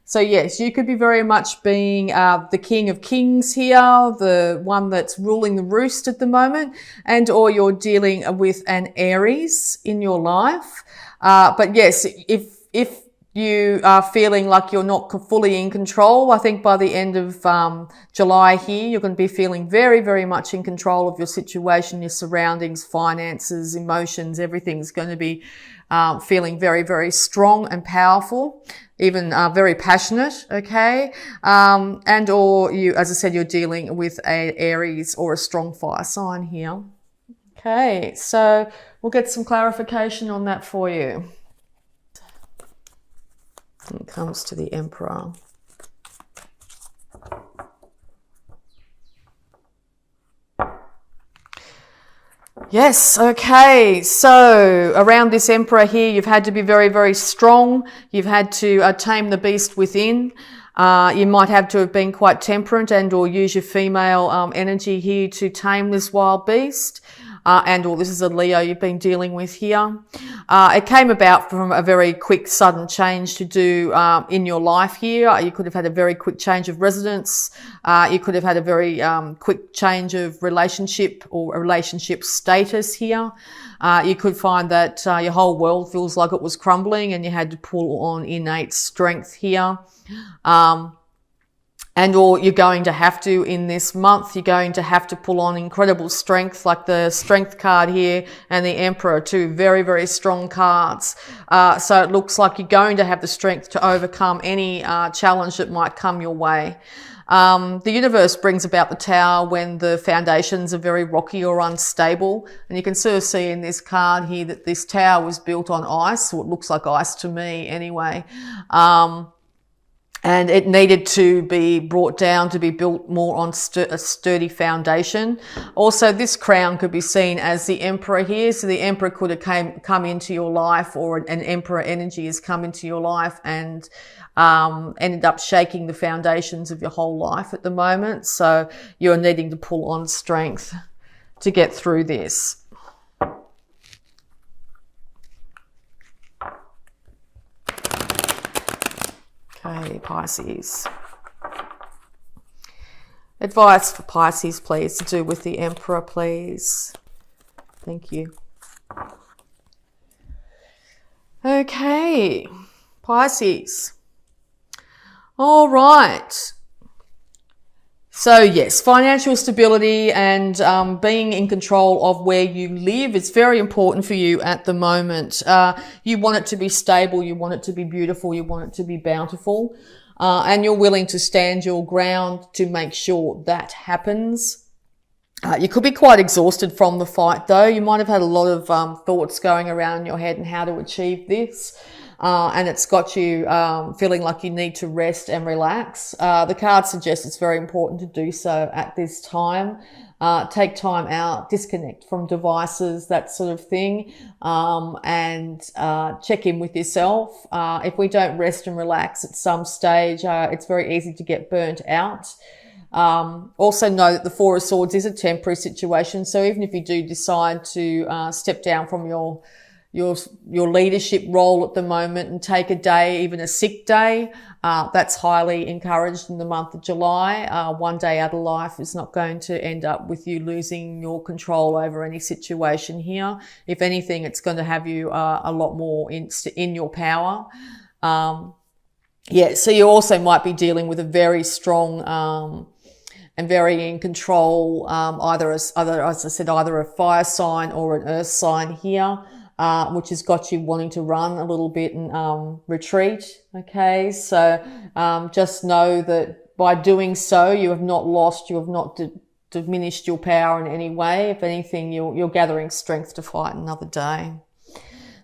So yes, you could be very much being the King of Kings here, the one that's ruling the roost at the moment, and or you're dealing with an Aries in your life. But yes, if you are feeling like you're not fully in control, I think by the end of July here, you're going to be feeling very, very much in control of your situation, your surroundings, finances, emotions. Everything's going to be feeling very, very strong and powerful, even very passionate, okay? And or you, as I said, you're dealing with an Aries or a strong fire sign here. Okay, so we'll get some clarification on that for you. When it comes to the Emperor. Yes, okay. So around this Emperor here, you've had to be very, very strong. You've had to tame the beast within. You might have to have been quite temperate and or use your female energy here to tame this wild beast. And or this is a Leo you've been dealing with here. It came about from a very quick, sudden change to do in your life here. You could have had a very quick change of residence. You could have had a very quick change of relationship or relationship status here. You could find that your whole world feels like it was crumbling and you had to pull on innate strength here. And or you're going to have to, in this month, you're going to have to pull on incredible strength, like the Strength card here and the Emperor, two very, very strong cards. So it looks like you're going to have the strength to overcome any challenge that might come your way. The universe brings about the Tower when the foundations are very rocky or unstable. And you can sort of see in this card here that this tower was built on ice, or it looks like ice to me anyway. And it needed to be brought down to be built more on a sturdy foundation. Also, this crown could be seen as the Emperor here. So the Emperor could have come into your life, or an Emperor energy has come into your life and ended up shaking the foundations of your whole life at the moment. So you're needing to pull on strength to get through this. Okay, Pisces. Advice for Pisces, please, to do with the Emperor, please. Thank you. Okay, Pisces. All right. So yes, financial stability and being in control of where you live is very important for you at the moment. You want it to be stable, you want it to be beautiful, you want it to be bountiful, and you're willing to stand your ground to make sure that happens. You could be quite exhausted from the fight though. You might have had a lot of thoughts going around in your head and how to achieve this. And it's got you feeling like you need to rest and relax. The card suggests it's very important to do so at this time. Take time out, disconnect from devices, that sort of thing, and check in with yourself. If we don't rest and relax at some stage, it's very easy to get burnt out. Also know that the Four of Swords is a temporary situation. So even if you do decide to step down from your leadership role at the moment and take a day, even a sick day, that's highly encouraged in the month of July. One day out of life is not going to end up with you losing your control over any situation here. If anything, it's going to have you a lot more in your power. So you also might be dealing with a very strong and very in control, either as I said, either a fire sign or an earth sign here. Which has got you wanting to run a little bit and retreat. Okay, so just know that by doing so, you have not lost, you have not diminished your power in any way. If anything, you're gathering strength to fight another day.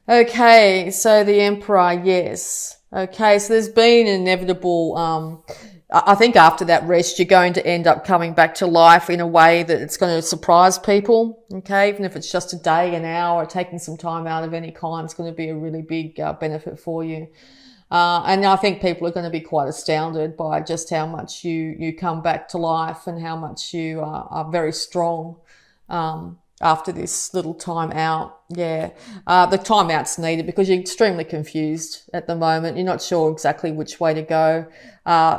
Okay, so the Emperor, yes. Okay, so there's been an inevitable I think after that rest, you're going to end up coming back to life in a way that it's going to surprise people. Okay, even if it's just a day, an hour, taking some time out of any kind, it's going to be a really big benefit for you. And I think people are going to be quite astounded by just how much you come back to life and how much you are very strong. after this little time out. Yeah. The time out's needed because you're extremely confused at the moment. You're not sure exactly which way to go.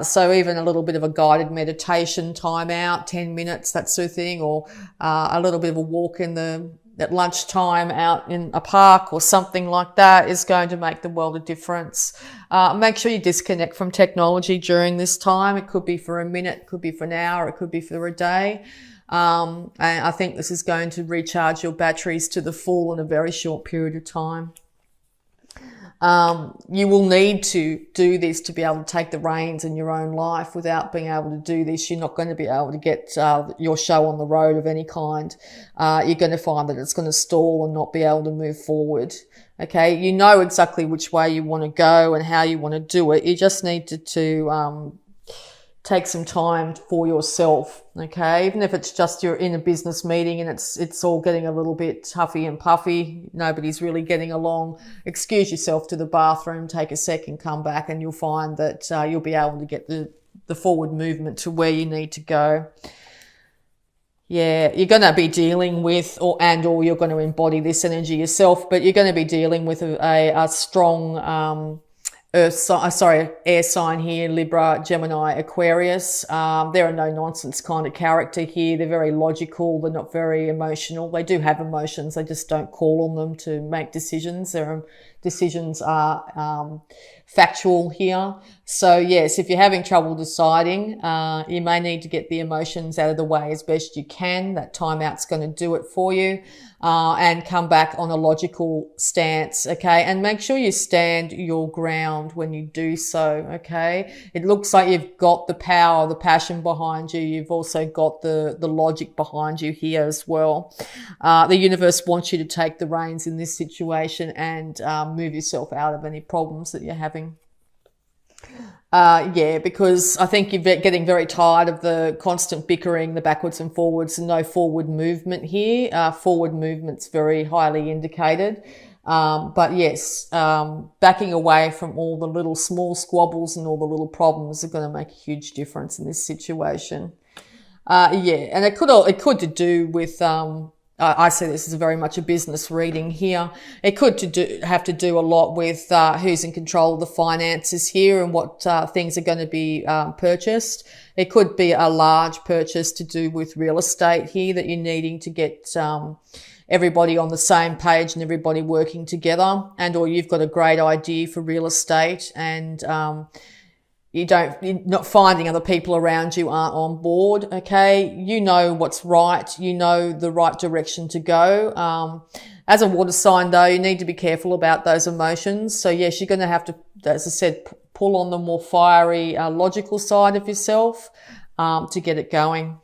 So even a little bit of a guided meditation time out, 10 minutes, that sort of thing, or a little bit of a walk at lunchtime out in a park or something like that is going to make the world a difference. Make sure you disconnect from technology during this time. It could be for a minute, it could be for an hour, it could be for a day. And I think this is going to recharge your batteries to the full in a very short period of time. You will need to do this to be able to take the reins in your own life. Without being able to do this, you're not going to be able to get your show on the road of any kind. You're going to find that it's going to stall and not be able to move forward. Okay, you know exactly which way you want to go and how you want to do it. You just need to take some time for yourself, okay? Even if it's just you're in a business meeting and it's all getting a little bit huffy and puffy, nobody's really getting along, excuse yourself to the bathroom, take a second, come back, and you'll find that you'll be able to get the forward movement to where you need to go. Yeah, you're going to be dealing with, or you're going to embody this energy yourself, but you're going to be dealing with a strong air sign here, Libra, Gemini, Aquarius. They're a no-nonsense kind of character here. They're very logical. They're not very emotional. They do have emotions. They just don't call on them to make decisions. Their decisions are factual here. So yes, if you're having trouble deciding, you may need to get the emotions out of the way as best you can. That timeout's going to do it for you. And come back on a logical stance, okay? And make sure you stand your ground when you do so, okay? It looks like you've got the power, the passion behind you. You've also got the logic behind you here as well. The universe wants you to take the reins in this situation and move yourself out of any problems that you're having. Yeah, because I think you're getting very tired of the constant bickering, the backwards and forwards, and no forward movement here. Forward movement's very highly indicated. But yes, backing away from all the little small squabbles and all the little problems are going to make a huge difference in this situation. Yeah, and it could to do with, I see this as very much a business reading here. It could have to do a lot with who's in control of the finances here and what things are going to be purchased. It could be a large purchase to do with real estate here that you're needing to get everybody on the same page and everybody working together, and or you've got a great idea for real estate and you're not finding other people around you aren't on board, okay? You know what's right. You know the right direction to go. As a water sign, though, you need to be careful about those emotions. So, yes, you're going to have to, as I said, pull on the more fiery, logical side of yourself to get it going.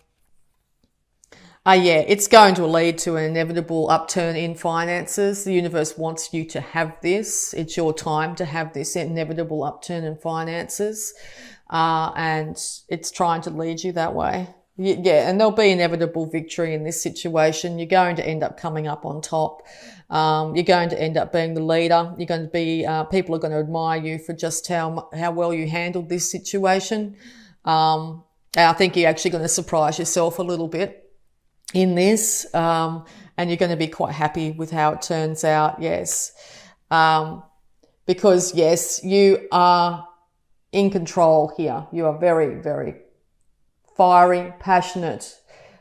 Yeah, it's going to lead to an inevitable upturn in finances. The universe wants you to have this. It's your time to have this inevitable upturn in finances. And it's trying to lead you that way. Yeah, and there'll be inevitable victory in this situation. You're going to end up coming up on top. You're going to end up being the leader. You're going to be, people are going to admire you for just how well you handled this situation. And I think you're actually going to surprise yourself a little bit in this, and you're going to be quite happy with how it turns out. Yes. Because yes, you are in control here. You are very, very fiery, passionate.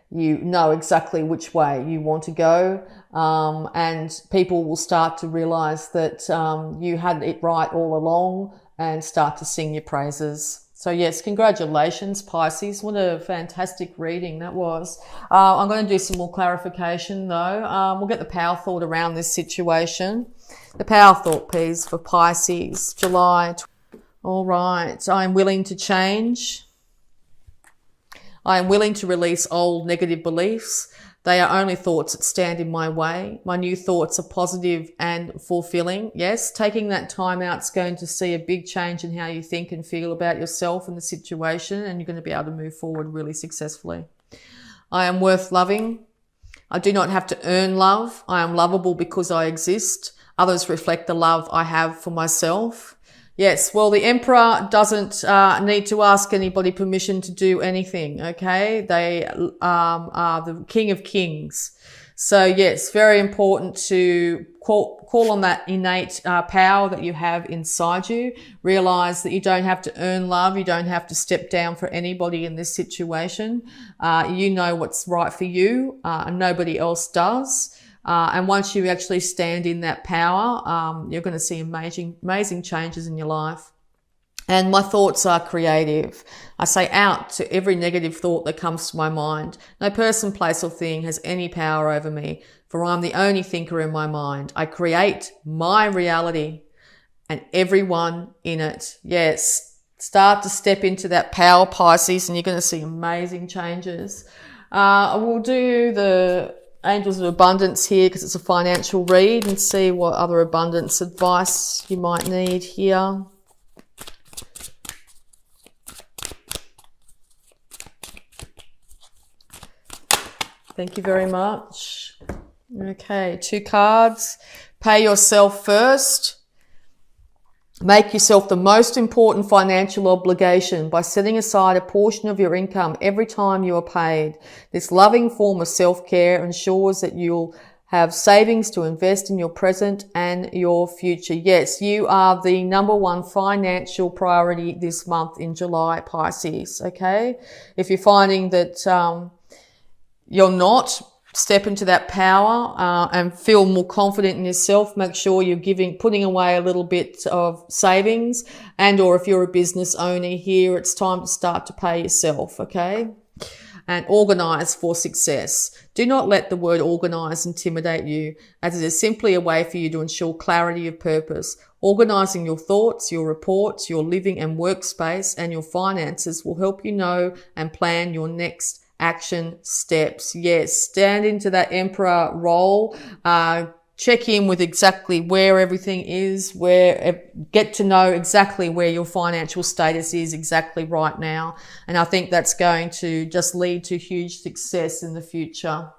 You know exactly which way you want to go. And people will start to realize that, you had it right all along and start to sing your praises. So yes, congratulations, Pisces. What a fantastic reading that was. I'm going to do some more clarification though. We'll get the power thought around this situation. The power thought, please, for Pisces, July. All right. I am willing to change. I am willing to release old negative beliefs. They are only thoughts that stand in my way. My new thoughts are positive and fulfilling. Yes, taking that time out is going to see a big change in how you think and feel about yourself and the situation, and you're going to be able to move forward really successfully. I am worth loving. I do not have to earn love. I am lovable because I exist. Others reflect the love I have for myself. Yes, well, the Emperor doesn't need to ask anybody permission to do anything, okay? They are the King of Kings. So yes, very important to call on that innate power that you have inside you. Realize that you don't have to earn love. You don't have to step down for anybody in this situation. You know what's right for you, and nobody else does. And once you actually stand in that power, you're going to see amazing changes in your life. And my thoughts are creative. I say out to every negative thought that comes to my mind. No person, place or thing has any power over me, for I'm the only thinker in my mind. I create my reality and everyone in it. Yes, start to step into that power, Pisces, and you're going to see amazing changes. We'll do the Angels of Abundance here because it's a financial read, and see what other abundance advice you might need here. Thank you very much. Okay, 2 cards. Pay yourself first. Make yourself the most important financial obligation by setting aside a portion of your income every time you are paid. This loving form of self-care ensures that you'll have savings to invest in your present and your future. Yes, you are the #1 financial priority this month in July, Pisces. Okay, if you're finding that you're not, step into that power and feel more confident in yourself. Make sure you're putting away a little bit of savings, and or if you're a business owner here, it's time to start to pay yourself, okay? And organize for success. Do not let the word organize intimidate you, as it is simply a way for you to ensure clarity of purpose. Organizing your thoughts, your reports, your living and workspace, and your finances will help you know and plan your next action steps. Yes, stand into that emperor role. Check in with exactly where everything is, get to know exactly where your financial status is exactly right now. And I think that's going to just lead to huge success in the future.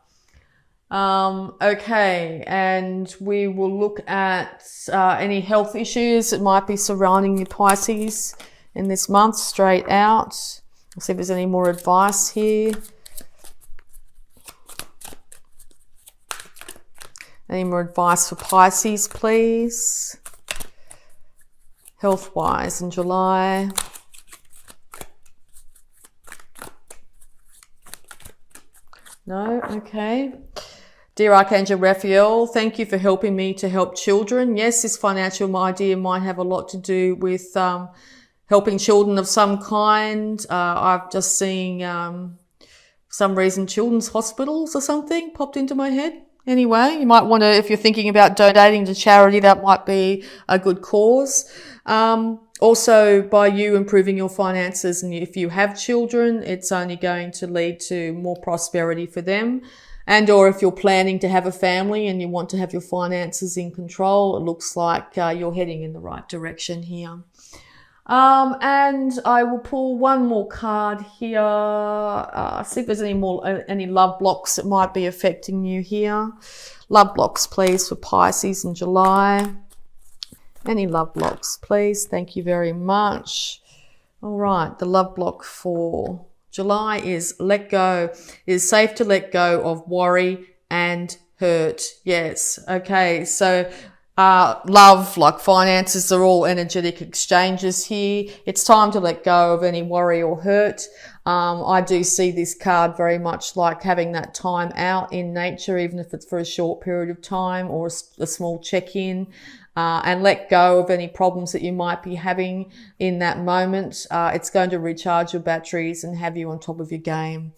Okay, and we will look at any health issues that might be surrounding you, Pisces, in this month, straight out. Let's see if there's any more advice here. Any more advice for Pisces, please? Health-wise in July. No? Okay. Dear Archangel Raphael, thank you for helping me to help children. Yes, this financial idea might have a lot to do with helping children of some kind. I've just seen, for some reason, children's hospitals or something popped into my head. Anyway, you might want to, if you're thinking about donating to charity, that might be a good cause. Also, by you improving your finances, and if you have children, it's only going to lead to more prosperity for them. And or if you're planning to have a family and you want to have your finances in control, it looks like you're heading in the right direction here. And I will pull one more card here. See if there's any love blocks that might be affecting you here. Love blocks, please, for Pisces in July. Any love blocks, please. Thank you very much. All right, the love block for July is let go. It is safe to let go of worry and hurt. Yes. Okay. So, love, like finances, are all energetic exchanges here. It's time to let go of any worry or hurt. I do see this card very much like having that time out in nature, even if it's for a short period of time or a small check-in, and let go of any problems that you might be having in that moment. It's going to recharge your batteries and have you on top of your game.